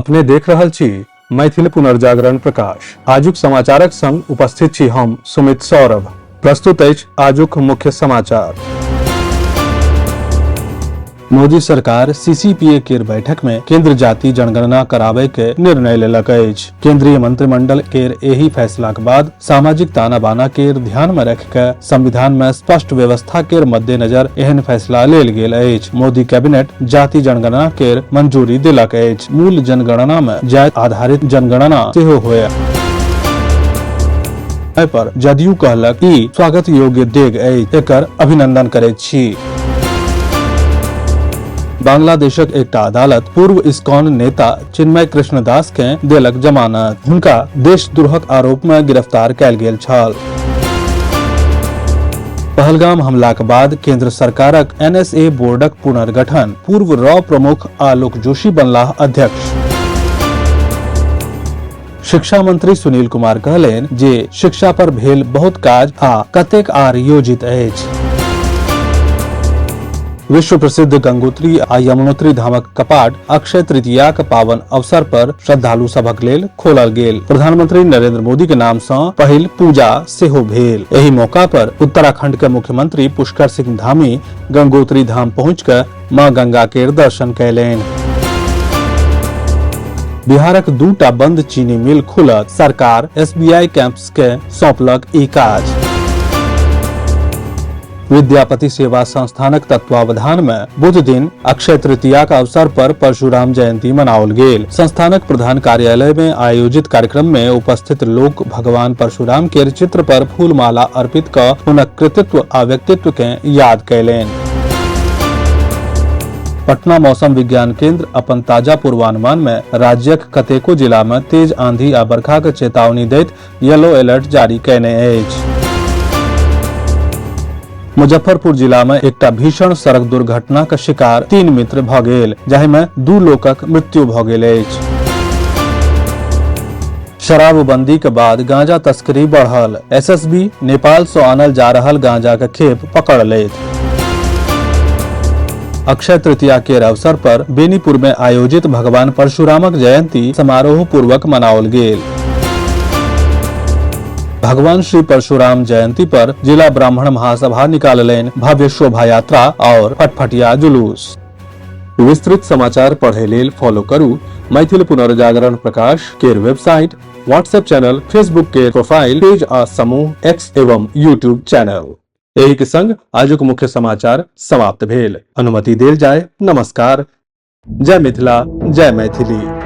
अपने देख रहल छी मैथिल पुनर्जागरण प्रकाश। आजुक समाचारक संग उपस्थित छी हम सुमित सौरभ। प्रस्तुत अछि आजुक मुख्य समाचार। मोदी सरकार सीसीपीए केर बैठक में केंद्र जाति जनगणना कराबे के निर्णय लेलक अछि। केंद्रीय मंत्रिमंडल केर एही फैसलाक बाद सामाजिक ताना बाना केर ध्यान में रख के संविधान में स्पष्ट व्यवस्था केर मद्देनजर एहन फैसला लेल गेल अछि। मोदी कैबिनेट जाति जनगणना केर मंजूरी देलक अछि। मूल जनगणना में जाति आधारित जनगणना सेहो होय पर जदयू कहलक ई स्वागत योग्य डेग अछि, एकर अभिनंदन करैत छी। बांग्लादेशक एकटा अदालत पूर्व इस्कॉन नेता चिन्मय कृष्णदास के देलक जमानत। हुनका देशद्रोहक आरोप में गिरफ्तार कयल गेल छल। पहलगाम हमलाक बाद केंद्र सरकारक एनएसए बोर्डक पुनर्गठन, पूर्व रॉ प्रमुख आलोक जोशी बनलाह अध्यक्ष। शिक्षा मंत्री सुनील कुमार कहलनि जे शिक्षा पर भेल बहुत काज आ कतेक आर योजित अछि। विश्व प्रसिद्ध गंगोत्री आ यमुनोत्री धामक कपाट अक्षय तृतीयाक पावन अवसर पर श्रद्धालु सभक लेल खोलल गेल। प्रधानमंत्री नरेंद्र मोदी के नाम सँ पहिल पूजा सेहो भेल। एहि मौका पर उत्तराखंड के मुख्यमंत्री पुष्कर सिंह धामी गंगोत्री धाम पहुँच कऽ मां गंगा केर दर्शन कयलनि। बिहारक दूटा बंद चीनी मिल खुलत, सरकार एसबीआई कैंपस के सौंपलक ई काज। विद्यापति सेवा संस्थानक तत्वावधान में बुध दिन अक्षय तृतीया का अवसर पर परशुराम जयंती मनाओल गेल। संस्थानक प्रधान कार्यालय में आयोजित कार्यक्रम में उपस्थित लोक भगवान परशुराम के चित्र पर फूल माला अर्पित कऽ हुनक कृतित्व आ व्यक्तित्व के याद कयलनि। पटना मौसम विज्ञान केंद्र अपन ताजा पूर्वानुमान में राज्यक कतेको जिला में तेज आंधी आ बरखा के चेतावनी दैत येलो अलर्ट जारी कयने अछि। मुजफ्फरपुर जिला में एकटा भीषण सड़क दुर्घटना के शिकार 3 मित्र भऽ गेल, जाहि में 2 लोकक मृत्यु भऽ गेल अछि। शराबबंदी के बाद गांजा तस्करी बढ़ल, एसएसबी नेपाल सँ आनल जा रहल गांजा के खेप पकड़ लेत। अक्षय तृतीया के अवसर पर बेनीपुर में आयोजित भगवान परशुरामक जयंती समारोह पूर्वक मनाओल गेल। भगवान श्री परशुराम जयंती पर जिला ब्राह्मण महासभा निकाललनि भव्य शोभा यात्रा और फटफटिया जुलूस। विस्तृत समाचार पढ़ै लेल फॉलो करू मैथिल पुनर्जागरण प्रकाश केर वेबसाइट, व्हाट्सएप चैनल, फेसबुक के प्रोफाइल पेज आ समूह एक्स एवं यूट्यूब चैनल। एहि के संग आजुक मुख्य समाचार समाप्त भेल। अनुमति देल जाय। नमस्कार। जय मिथिला, जय मैथिली।